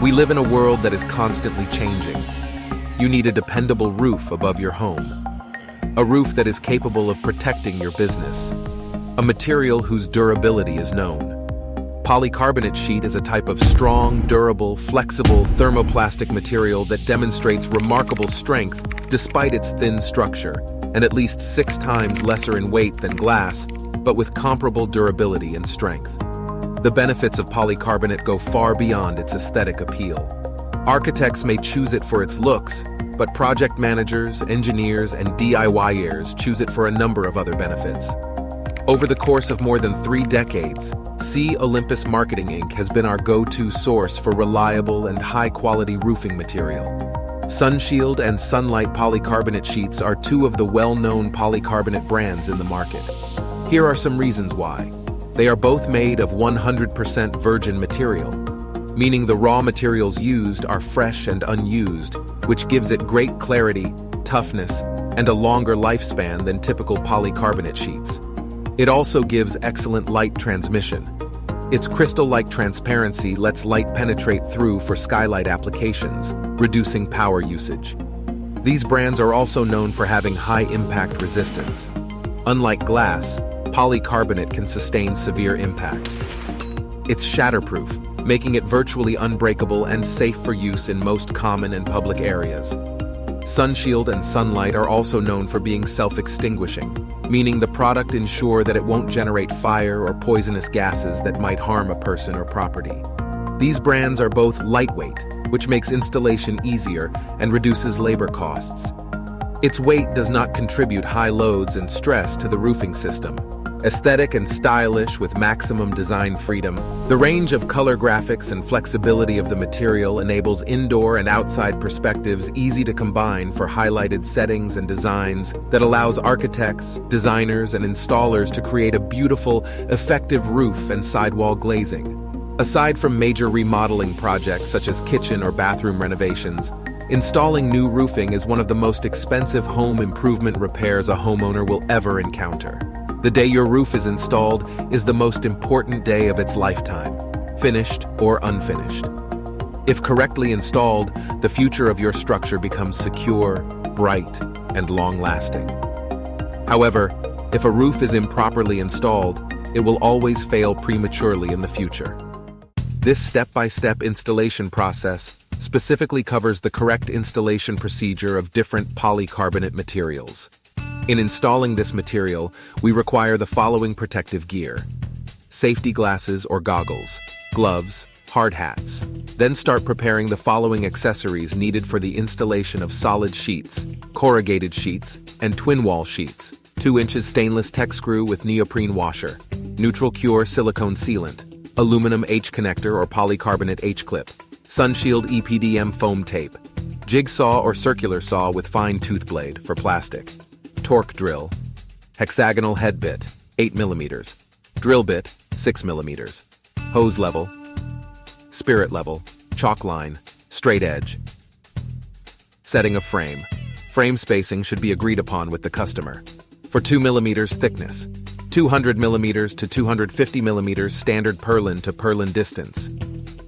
We live in a world that is constantly changing. You need a dependable roof above your home. A roof that is capable of protecting your business. A material whose durability is known. Polycarbonate sheet is a type of strong, durable, flexible, thermoplastic material that demonstrates remarkable strength despite its thin structure, and at least 6 times lesser in weight than glass, but with comparable durability and strength. The benefits of polycarbonate go far beyond its aesthetic appeal. Architects may choose it for its looks, but project managers, engineers, and DIYers choose it for a number of other benefits. Over the course of more than 3 decades, C. Olympus Marketing Inc. has been our go-to source for reliable and high-quality roofing material. Sunshield and Sunlite Polycarbonate Sheets are 2 of the well-known polycarbonate brands in the market. Here are some reasons why. They are both made of 100% virgin material, meaning the raw materials used are fresh and unused, which gives it great clarity, toughness, and a longer lifespan than typical polycarbonate sheets. It also gives excellent light transmission. Its crystal-like transparency lets light penetrate through for skylight applications, reducing power usage. These brands are also known for having high impact resistance. Unlike glass, polycarbonate can sustain severe impact. It's shatterproof, making it virtually unbreakable and safe for use in most common and public areas. Sunshield and Sunlite are also known for being self-extinguishing, meaning the product ensures that it won't generate fire or poisonous gases that might harm a person or property. These brands are both lightweight, which makes installation easier and reduces labor costs. Its weight does not contribute high loads and stress to the roofing system. Aesthetic and stylish with maximum design freedom, the range of color graphics and flexibility of the material enables indoor and outside perspectives easy to combine for highlighted settings and designs that allows architects, designers, and installers to create a beautiful, effective roof and sidewall glazing. Aside from major remodeling projects such as kitchen or bathroom renovations, installing new roofing is one of the most expensive home improvement repairs a homeowner will ever encounter. The day your roof is installed is the most important day of its lifetime, finished or unfinished. If correctly installed, the future of your structure becomes secure, bright, and long-lasting. However, if a roof is improperly installed, it will always fail prematurely in the future. This step-by-step installation process specifically covers the correct installation procedure of different polycarbonate materials. In installing this material, we require the following protective gear: safety glasses or goggles, gloves, hard hats. Then start preparing the following accessories needed for the installation of solid sheets, corrugated sheets, and twin wall sheets: 2 inches stainless tech screw with neoprene washer, neutral cure silicone sealant, aluminum H connector or polycarbonate H clip, Sunshield EPDM foam tape, jigsaw or circular saw with fine tooth blade for plastic, torque drill, hexagonal head bit, 8 mm, drill bit, 6 mm, hose level, spirit level, chalk line, straight edge. Setting of frame. Frame spacing should be agreed upon with the customer. For 2 mm thickness, 200 mm to 250 mm standard purlin to purlin distance.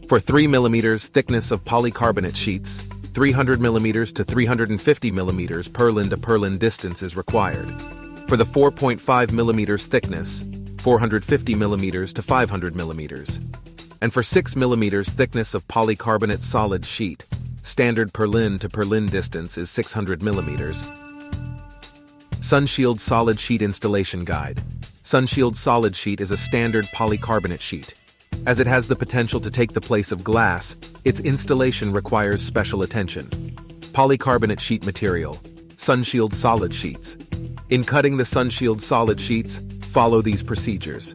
For 3 mm thickness of polycarbonate sheets, 300 mm to 350 mm purlin to purlin distance is required. For the 4.5 mm thickness, 450 mm to 500 mm. And for 6 mm thickness of polycarbonate solid sheet, standard purlin to purlin distance is 600 mm. Sunshield Solid Sheet Installation Guide. Sunshield Solid Sheet is a standard polycarbonate sheet. As it has the potential to take the place of glass, its installation requires special attention. Polycarbonate sheet material. Sunshield Solid Sheets. In cutting the Sunshield Solid Sheets, follow these procedures.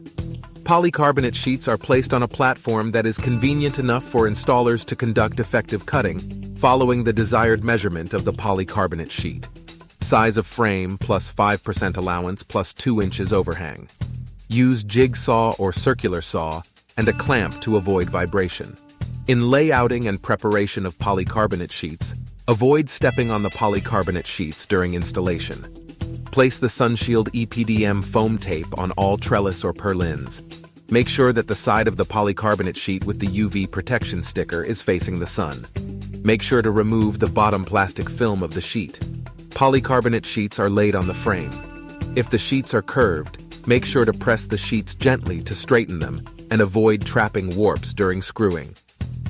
Polycarbonate sheets are placed on a platform that is convenient enough for installers to conduct effective cutting, following the desired measurement of the polycarbonate sheet. Size of frame plus 5% allowance plus 2 inches overhang. Use jigsaw or circular saw and a clamp to avoid vibration. In layouting and preparation of polycarbonate sheets, avoid stepping on the polycarbonate sheets during installation. Place the Sunshield EPDM foam tape on all trellis or purlins. Make sure that the side of the polycarbonate sheet with the UV protection sticker is facing the sun. Make sure to remove the bottom plastic film of the sheet. Polycarbonate sheets are laid on the frame. If the sheets are curved, make sure to press the sheets gently to straighten them and avoid trapping warps during screwing.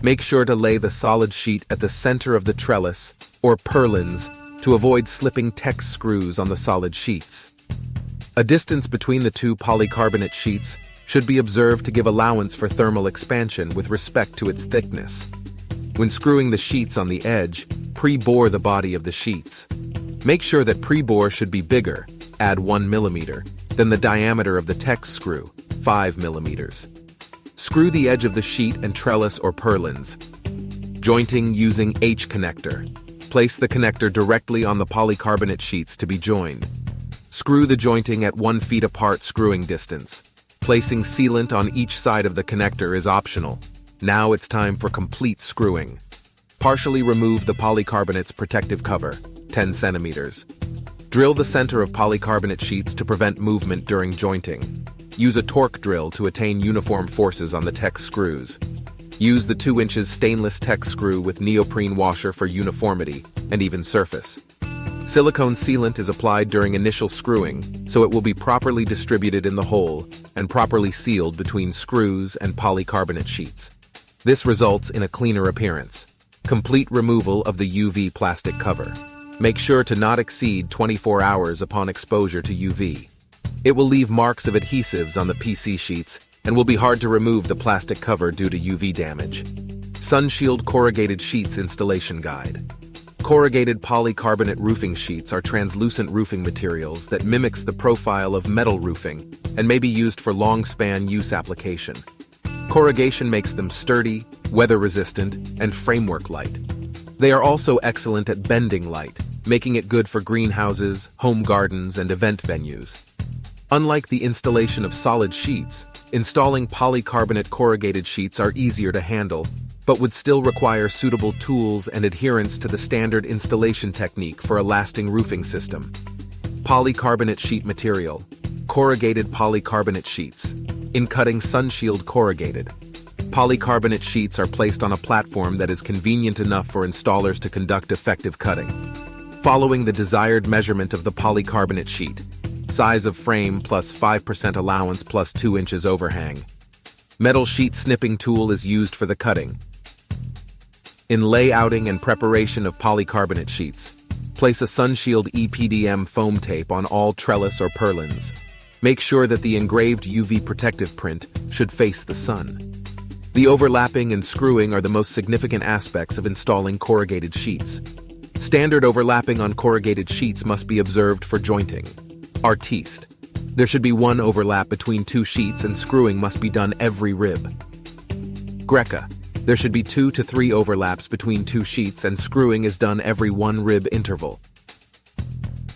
Make sure to lay the solid sheet at the center of the trellis or purlins to avoid slipping tex screws on the solid sheets. A distance between the two polycarbonate sheets should be observed to give allowance for thermal expansion with respect to its thickness. When screwing the sheets on the edge, pre-bore the body of the sheets. Make sure that pre-bore should be bigger, add 1 millimeter, than the diameter of the tex screw, 5 millimeters. Screw the edge of the sheet and trellis or purlins. Jointing using H connector. Place the connector directly on the polycarbonate sheets to be joined. Screw the jointing at 1 feet apart screwing distance. Placing sealant on each side of the connector is optional. Now it's time for complete screwing. Partially remove the polycarbonate's protective cover, 10 centimeters. Drill the center of polycarbonate sheets to prevent movement during jointing. Use a torque drill to attain uniform forces on the tex screws. Use the 2 inches stainless tex screw with neoprene washer for uniformity and even surface. Silicone sealant is applied during initial screwing, so it will be properly distributed in the hole and properly sealed between screws and polycarbonate sheets. This results in a cleaner appearance. Complete removal of the UV plastic cover. Make sure to not exceed 24 hours upon exposure to UV. It will leave marks of adhesives on the PC sheets and will be hard to remove the plastic cover due to UV damage. Sunshield Corrugated Sheets Installation Guide. Corrugated polycarbonate roofing sheets are translucent roofing materials that mimics the profile of metal roofing and may be used for long-span use application. Corrugation makes them sturdy, weather-resistant, and framework-light. They are also excellent at bending light, making it good for greenhouses, home gardens, and event venues. Unlike the installation of solid sheets, installing polycarbonate corrugated sheets are easier to handle, but would still require suitable tools and adherence to the standard installation technique for a lasting roofing system. Polycarbonate sheet material. Corrugated polycarbonate sheets. In cutting Sunshield Corrugated. Polycarbonate sheets are placed on a platform that is convenient enough for installers to conduct effective cutting. Following the desired measurement of the polycarbonate sheet. Size of frame plus 5% allowance plus 2 inches overhang. Metal sheet snipping tool is used for the cutting. In layouting and preparation of polycarbonate sheets, place a Sunshield EPDM foam tape on all trellis or purlins. Make sure that the engraved UV protective print should face the sun. The overlapping and screwing are the most significant aspects of installing corrugated sheets. Standard overlapping on corrugated sheets must be observed for jointing. Artiste. There should be 1 overlap between 2 sheets and screwing must be done every rib. Greca. There should be 2 to 3 overlaps between 2 sheets and screwing is done every 1 rib interval.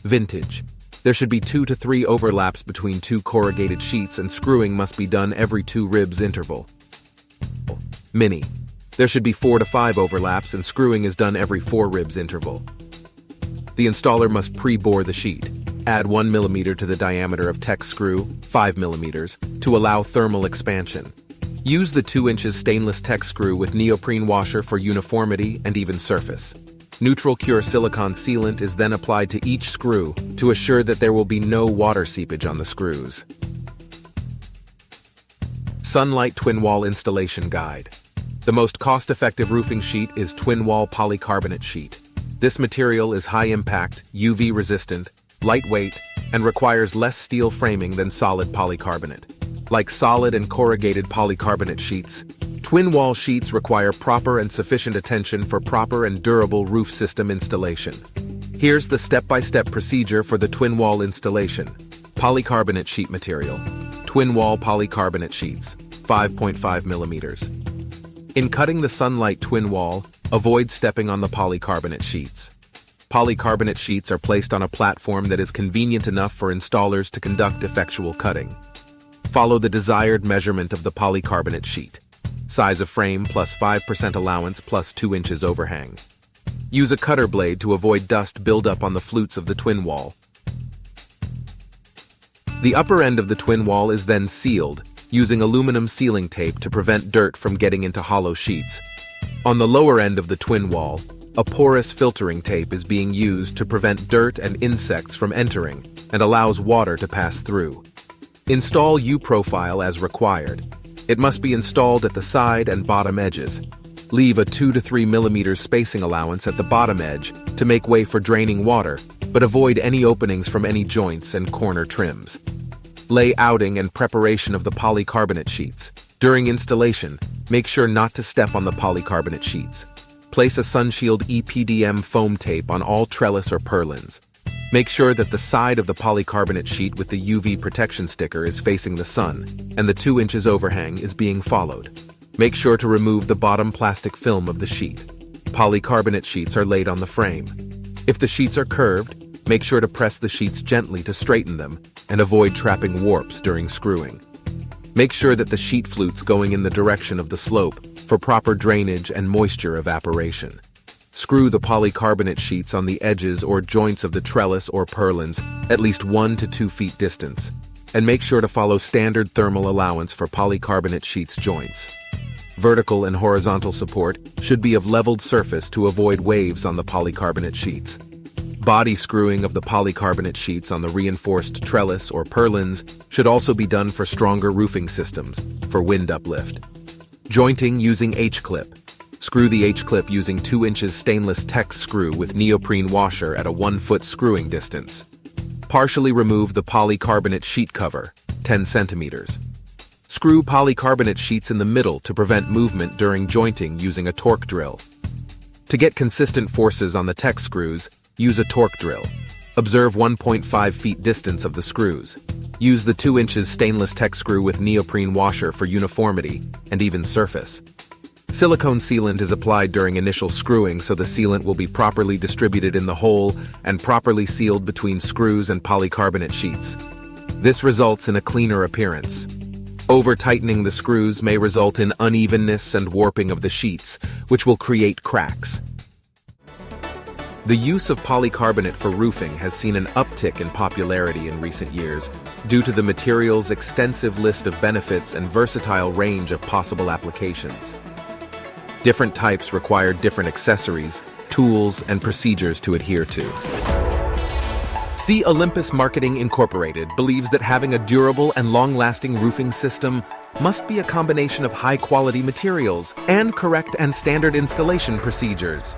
Vintage. There should be 2 to 3 overlaps between 2 corrugated sheets and screwing must be done every 2 ribs interval. Mini. There should be 4 to 5 overlaps and screwing is done every 4 ribs interval. The installer must pre-bore the sheet. Add 1 millimeter to the diameter of tex screw, 5 millimeters, to allow thermal expansion. Use the 2 inches stainless tex screw with neoprene washer for uniformity and even surface. Neutral cure silicone sealant is then applied to each screw to assure that there will be no water seepage on the screws. Sunlite Twin Wall Installation Guide. The most cost-effective roofing sheet is twin wall polycarbonate sheet. This material is high impact, UV resistant, lightweight, and requires less steel framing than solid polycarbonate. Like solid and corrugated polycarbonate sheets, twin wall sheets require proper and sufficient attention for proper and durable roof system installation. Here's the step-by-step procedure for the twin wall installation. Polycarbonate sheet material. Twin wall polycarbonate sheets, 5.5 millimeters. In cutting the Sunlite twin wall, avoid stepping on the polycarbonate sheets. Polycarbonate sheets are placed on a platform that is convenient enough for installers to conduct effectual cutting. Follow the desired measurement of the polycarbonate sheet. Size of frame plus 5% allowance plus 2 inches overhang. Use a cutter blade to avoid dust buildup on the flutes of the twin wall. The upper end of the twin wall is then sealed, using aluminum sealing tape to prevent dirt from getting into hollow sheets. On the lower end of the twin wall, a porous filtering tape is being used to prevent dirt and insects from entering and allows water to pass through. Install U-profile as required. It must be installed at the side and bottom edges. Leave a 2 to 3 mm spacing allowance at the bottom edge to make way for draining water, but avoid any openings from any joints and corner trims. Lay outing and preparation of the polycarbonate sheets. During installation, make sure not to step on the polycarbonate sheets. Place a Sunshield EPDM foam tape on all trellis or purlins. Make sure that the side of the polycarbonate sheet with the UV protection sticker is facing the sun, and the 2 inches overhang is being followed. Make sure to remove the bottom plastic film of the sheet. Polycarbonate sheets are laid on the frame. If the sheets are curved, make sure to press the sheets gently to straighten them and avoid trapping warps during screwing. Make sure that the sheet flutes going in the direction of the slope for proper drainage and moisture evaporation. Screw the polycarbonate sheets on the edges or joints of the trellis or purlins at least 1 to 2 feet distance, and make sure to follow standard thermal allowance for polycarbonate sheets joints. Vertical and horizontal support should be of leveled surface to avoid waves on the polycarbonate sheets. Body screwing of the polycarbonate sheets on the reinforced trellis or purlins should also be done for stronger roofing systems, for wind uplift. Jointing using H-clip. Screw the H-clip using 2 inches stainless Tex screw with neoprene washer at a 1 foot screwing distance. Partially remove the polycarbonate sheet cover, 10 centimeters. Screw polycarbonate sheets in the middle to prevent movement during jointing using a torque drill. To get consistent forces on the Tex screws, use a torque drill. Observe 1.5 feet distance of the screws. Use the 2 inches stainless Tex screw with neoprene washer for uniformity and even surface. Silicone sealant is applied during initial screwing so the sealant will be properly distributed in the hole and properly sealed between screws and polycarbonate sheets. This results in a cleaner appearance. Over-tightening the screws may result in unevenness and warping of the sheets, which will create cracks. The use of polycarbonate for roofing has seen an uptick in popularity in recent years due to the material's extensive list of benefits and versatile range of possible applications. Different types require different accessories, tools, and procedures to adhere to. C. Olympus Marketing Incorporated believes that having a durable and long-lasting roofing system must be a combination of high-quality materials and correct and standard installation procedures.